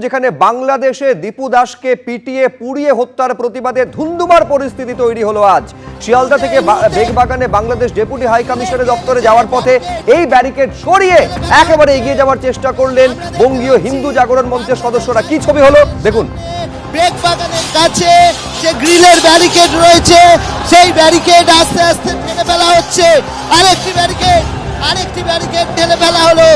যেখানে বাংলাদেশে দীপু দাসকে পিটিয়ে পুড়িয়ে হত্যার প্রতিবাদে ধুন্ধুমার পরিস্থিতি তৈরি হলো আজ। শিয়ালদা থেকে বেগবাগানে বাংলাদেশ ডেপুটি হাই কমিশনের দপ্তরে যাওয়ার পথে এই ব্যারিকেড সরিয়ে একেবারে এগিয়ে যাওয়ার চেষ্টা করলেন বঙ্গীয় হিন্দু জাগরণ মঞ্চের সদস্যরা। কি ছবি হলো দেখুন। বেগবাগানের কাছে যে গ্রিলের ব্যারিকেড রয়েছে সেই ব্যারিকেড আস্তে আস্তে ঠেলে ফেলা হচ্ছে। আরেকটি ব্যারিকেড ঠেলে ফেলা হলো।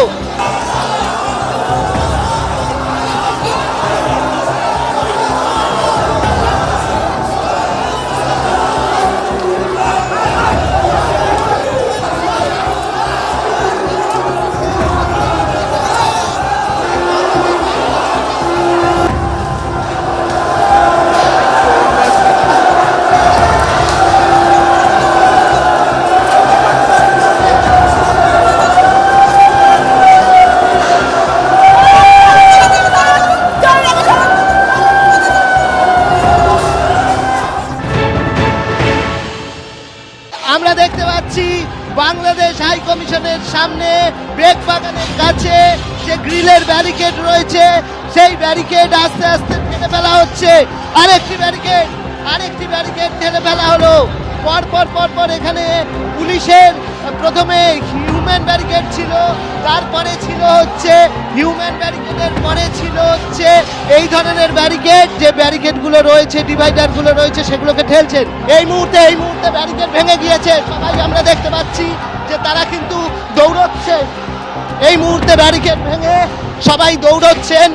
আমরা দেখতে পাচ্ছি বাংলাদেশ হাই কমিশনের সামনে বেগবাগানের কাছে যে গ্রিলের ব্যারিকেড রয়েছে সেই ব্যারিকেড আস্তে আস্তে ঠেলে ফেলা হচ্ছে। আরেকটি ব্যারিকেড ঠেলে ফেলা হলো। পরপর এখানে পুলিশের প্রথমে হিউম্যান ব্যারিকেড ছিল, তারপরে ছিল হচ্ছে হিউম্যান ব্যারিকেডের পরে ছিল হচ্ছে এই ধরনের ব্যারিকেড, যে ব্যারিকেডগুলো রয়েছে, ডিভাইডারগুলো রয়েছে, সেগুলোকে ঠেলছেন। এই মুহূর্তে ব্যারিকেড ভেঙে গিয়েছে। সবাই আমরা দেখতে পাচ্ছি যে তারা কিন্তু দৌড়চ্ছেন। এই মুহূর্তে ব্যারিকেড ভেঙে সবাই দৌড়চ্ছেন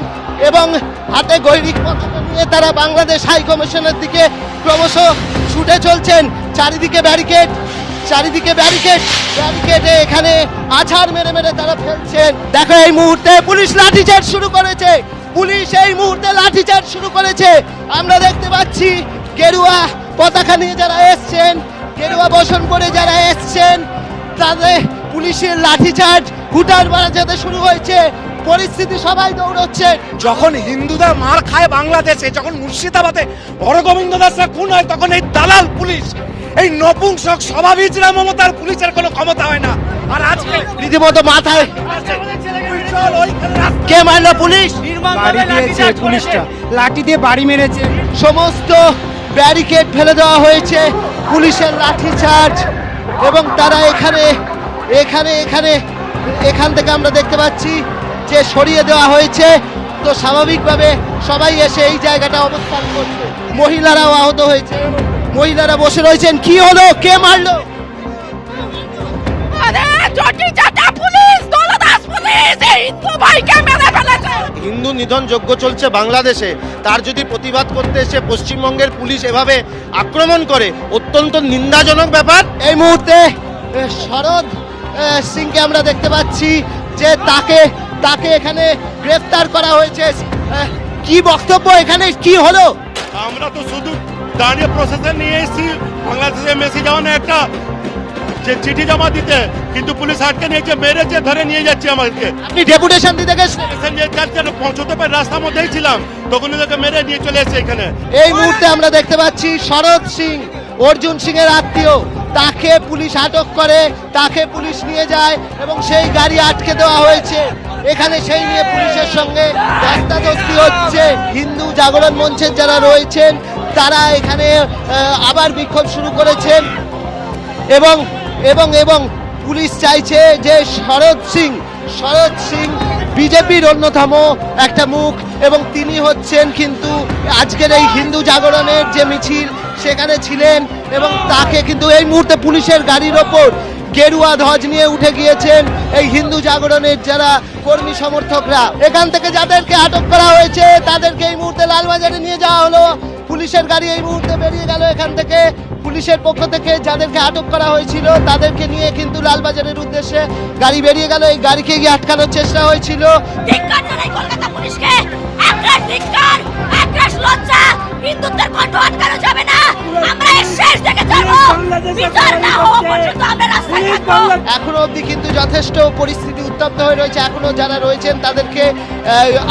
এবং হাতে গৈরিক পতাকা নিয়ে তারা বাংলাদেশ হাই কমিশনের দিকে ক্রমশ ছুটে চলছেন। চারিদিকে ব্যারিকেডে এখানে আছাড় মেরে তারা ফেলছেন। দেখো এই মুহূর্তে পুলিশ লাঠিচার্জ শুরু করেছে। আমরা দেখতে পাচ্ছি গেরুয়া পতাকা নিয়ে যারা এসছেন, গেরুয়া বসন পরে যারা এসছেন, তাদের পুলিশের লাঠিচার্জ হুটার বাড়াতে শুরু হয়েছে। পরিস্থিতি সবাই দৌড়চ্ছে। যখন হিন্দুরা মার খায় বাংলাদেশে, যখন মুর্শিদাবাদে হরগোবিন্দ দাসরা খুন হয়, তখন এই দালাল পুলিশ, এই নপুংসক স্বভাবীজরা মমতার পুলিশের কোনো ক্ষমতা হয় না। আর আজকে রীতিমতো মাথায় কে মারলো? পুলিশ বাড়ি দিয়েছে, পুলিশটা লাঠি দিয়ে বাড়ি মেরেছে। সমস্ত ব্যারিকেড ফেলে দেওয়া হয়েছে, পুলিশের লাঠিচার্জ, এবং তারা এখান থেকে আমরা দেখতে পাচ্ছি যে সরিয়ে দেওয়া হয়েছে। তো স্বাভাবিকভাবে সবাই এসে এই জায়গাটা অবস্থান করছে। মহিলারাও আহত হয়েছে, মহিলারা বসে রয়েছেন। কি হলো? কে মারলো? হিন্দু নিধন যজ্ঞ চলছে বাংলাদেশে, তার যদি প্রতিবাদ করতে এসে পশ্চিমবঙ্গের পুলিশ এভাবে আক্রমণ করে, অত্যন্ত নিন্দাজনক ব্যাপার। এই মুহূর্তে শরদ সিংকে আমরা দেখতে পাচ্ছি যে তাকে এখানে গ্রেফতার করা হয়েছে। কি বক্তব্য? এখানে কি হলো? আমরা তো শুধু দাঁড়িয়ে প্রশাসন নিয়ে এসেছি বাংলাদেশে মেসি যাওয়ানো একটা যে চিঠি জমা দিতে, কিন্তু পুলিশ আটকে নিয়েছে, মেরেছে, ধরে নিয়ে যাচ্ছে আমাদেরকে। আপনি ডেপুটেশন দিতে গেছেন? পৌঁছতে পারে রাস্তার মধ্যেই ছিলাম, তখন ওদেরকে মেরে নিয়ে চলে এসেছে এখানে। এই মুহূর্তে আমরা দেখতে পাচ্ছি শরদ সিং, অর্জুন সিং এর আত্মীয়, তাকে পুলিশ আটক করে, তাকে পুলিশ নিয়ে যায় এবং সেই গাড়ি আটকে দেওয়া হয়েছে। এখানে সেই নিয়ে পুলিশের সঙ্গে ধস্তাধস্তি হচ্ছে। হিন্দু জাগরণ মঞ্চের যারা রয়েছেন তারা এখানে আবার বিক্ষোভ শুরু করেছেন এবং পুলিশ চাইছে যে শরদ সিং বিজেপির অন্যতম একটা মুখ, এবং তিনি হচ্ছেন কিন্তু আজকের এই হিন্দু জাগরণের যে মিছিল সেখানে ছিলেন, এবং তাকে কিন্তু এই মুহূর্তে পুলিশের গাড়ির ওপর গেরুয়া ধ্বজ নিয়ে উঠে গিয়েছেন এই হিন্দু জাগরণের যারা কর্মী সমর্থকরা। এখান থেকে যাদেরকে আটক করা হয়েছে তাদেরকে এই মুহূর্তে লালবাজারে নিয়ে যাওয়া হলো। পুলিশের গাড়ি এই মুহূর্তে বেরিয়ে গেল এখান থেকে। পুলিশের পক্ষ থেকে যাদেরকে আটক করা হয়েছিল তাদেরকে নিয়ে কিন্তু লালবাজারের উদ্দেশ্যে গাড়ি বেরিয়ে গেল। এই গাড়িকে গিয়ে আটকানোর চেষ্টা হয়েছিল। কলকাতা পুলিশকে হিন্দুত্বের কণ্ঠ আটকানো যাবে না। আমরা এর শেষ দেখে যাব। বিচার না হওয়া পর্যন্ত আমরা রাস্তায় থাকবো। এখনো অবধি কিন্তু যথেষ্ট পরিস্থিতি উত্তপ্ত হয়ে রয়েছে। এখনো যারা রয়েছেন তাদেরকে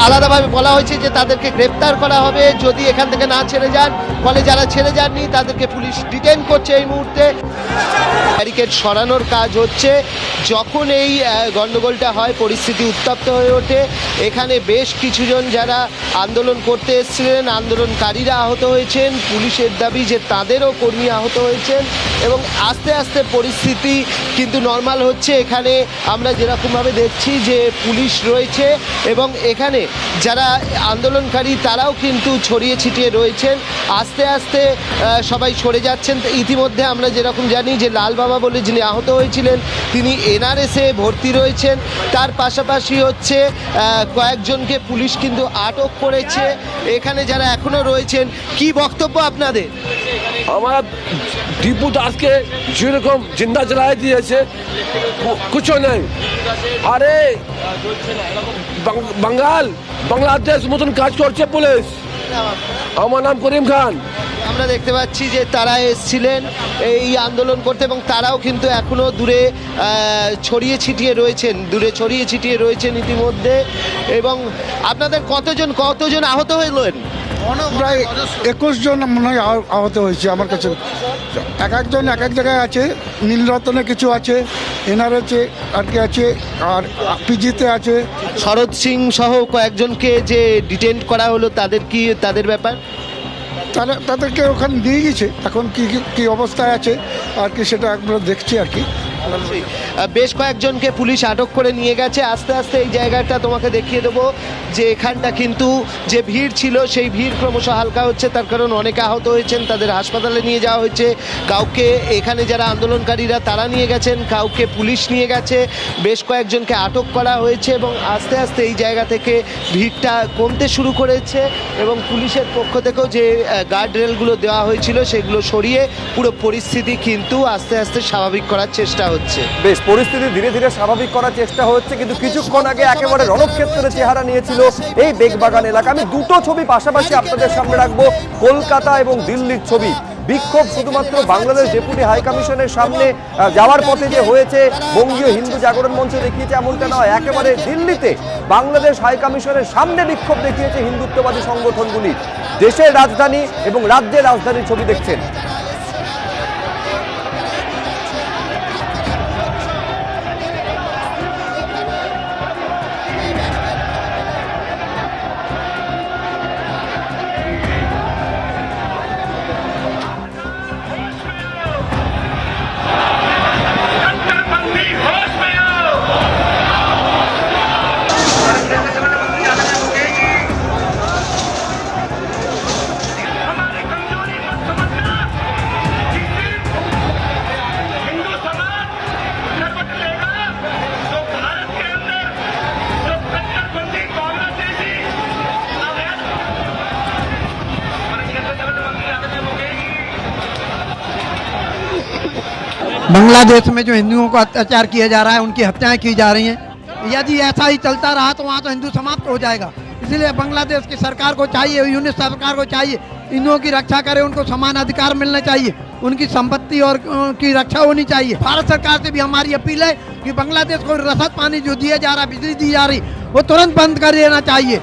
আলাদাভাবে বলা হয়েছে যে তাদেরকে গ্রেপ্তার করা হবে যদি এখান থেকে না ছেড়ে যান, ফলে যারা ছেড়ে যাননি তাদেরকে পুলিশ ডিটেইন করছে এই মুহূর্তে। ব্যারিকেড সরানোর কাজ হচ্ছে। যখন এই গন্ডগোলটা হয়, পরিস্থিতি উত্তপ্ত হয়ে ওঠে। এখানে বেশ কিছুজন যারা আন্দোলন করতে এসেছিলেন, আন্দোলনকারীরা আহত হয়েছেন। পুলিশের দাবি যে তাদেরও কর্মী আহত হয়েছেন এবং আস্তে আস্তে পরিস্থিতি কিন্তু নর্মাল হচ্ছে। এখানে আমরা যেরকমভাবে দেখছি যে পুলিশ রয়েছে এবং এখানে যারা আন্দোলনকারী তারাও কিন্তু ছড়িয়ে ছিটিয়ে রয়েছেন। আস্তে আস্তে সবাই সরে যাচ্ছেন। ইতিমধ্যে আমরা যেরকম জানি যে লাল বাবা বলে যিনি আহত হয়েছিলেন তিনি এনআরএসে ভর্তি রয়েছেন। তার পাশাপাশি হচ্ছে কয়েকজনকে পুলিশ কিন্তু আটক করেছে। এখানে যারা এখনো রয়েছেন, কি বক্তব্য আপনাদের? हमारा दीपू दास के যেরকম জিন্দা জ্বালায় দিয়েছে কিছু নেই। আরে বাংলাদেশ মতন কাজ করছে পুলিশ। আমার নাম করিম খান। আমরা দেখতে পাচ্ছি যে তারা এসেছিলেন এই আন্দোলন করতে এবং তারাও কিন্তু এখনো দূরে ছড়িয়ে ছিটিয়ে রয়েছেন ইতিমধ্যে। এবং আপনাদের কতজন আহত হলেন? প্রায় 21 জন মনে হয় আহত হয়েছে আমার কাছে। এক একজন এক এক জায়গায় আছে। নীলরতনে কিছু আছে, এনআরএচে আর কি আছে, আর পিজিতে আছে। শরৎ সিং সহ কয়েকজনকে যে ডিটেইন করা হলো তাদের ব্যাপার তাদেরকে ওখানে দিয়ে গেছে। এখন কি অবস্থায় আছে আর কি সেটা আমরা দেখছি আর কি। বেশ কয়েকজনকে পুলিশ আটক করে নিয়ে গেছে। আস্তে আস্তে এই জায়গাটা তোমাকে দেখিয়ে দেবো যে এখানটা কিন্তু যে ভিড় ছিল সেই ভিড় ক্রমশ হালকা হচ্ছে। তার কারণ অনেকে আহত হয়েছেন, তাদের হাসপাতালে নিয়ে যাওয়া হয়েছে। কাউকে এখানে যারা আন্দোলনকারীরা তারা নিয়ে গেছেন, কাউকে পুলিশ নিয়ে গেছে। বেশ কয়েকজনকে আটক করা হয়েছে এবং আস্তে আস্তে এই জায়গা থেকে ভিড়টা কমতে শুরু করেছে এবং পুলিশের পক্ষ থেকেও যে গার্ড রেলগুলো দেওয়া হয়েছিল সেগুলো সরিয়ে পুরো পরিস্থিতি কিন্তু আস্তে আস্তে স্বাভাবিক করার চেষ্টা হচ্ছে। বেশ, পরিস্থিতি ধীরে ধীরে স্বাভাবিক করার চেষ্টা হচ্ছে, কিন্তু কিছুক্ষণ আগে একেবারে রণক্ষেত্রের চেহারা নিয়েছিল এই বেগবাগান এলাকা। আমি দুটো ছবি পাশাপাশি আপনাদের সামনে রাখবো, কলকাতা এবং দিল্লির ছবি। বিক্ষোভ শুধুমাত্র বাংলাদেশ ডেপুটি হাই কমিশনের সামনে যাওয়ার পথে যে হয়েছে, বঙ্গীয় হিন্দু জাগরণ মঞ্চ দেখিয়েছে এমনটা নয়। একেবারে দিল্লিতে বাংলাদেশ হাই কমিশনের সামনে বিক্ষোভ দেখিয়েছে হিন্দুত্ববাদী সংগঠনগুলি। দেশের রাজধানী এবং রাজ্যের রাজধানীর ছবি দেখছেন। बांग्लादेश में जो हिंदुओं को अत्याचार किया जा रहा है, उनकी हत्याएं की जा रही हैं। यदि ऐसा ही चलता रहा तो वहाँ तो हिंदू समाप्त हो जाएगा। इसलिए बांग्लादेश की सरकार को चाहिए, यूनिट सरकार को चाहिए, हिंदुओं की रक्षा करे, उनको समान अधिकार मिलने चाहिए, उनकी संपत्ति और की रक्षा होनी चाहिए। भारत सरकार से भी हमारी अपील है कि बांग्लादेश को रसद पानी जो दिया जा रहा है, बिजली दी जा रही, वो तुरंत बंद कर देना चाहिए।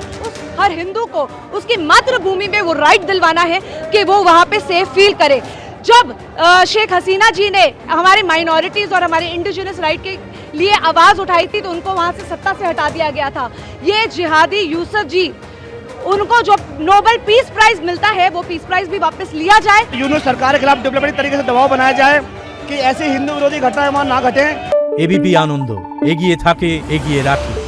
हर हिंदू को उसकी मातृभूमि में वो राइट दिलवाना है कि वो वहाँ पे सेफ फील करे। जब शेख हसीना जी ने हमारे माइनॉरिटीज और हमारे इंडिजिनस राइट के लिए आवाज उठाई थी तो उनको वहाँ से सत्ता से हटा दिया गया था। ये जिहादी यूसुफ जी, उनको जो नोबेल पीस प्राइज मिलता है वो पीस प्राइज भी वापस लिया जाए। यूनिट सरकार के खिलाफ डिप्लोमेटिक तरीके से दबाव बनाया जाए कि ऐसी हिंदू विरोधी घटनाएं वहाँ ना घटे। एबीपी आनंद एगिए थाके एगिए राखे।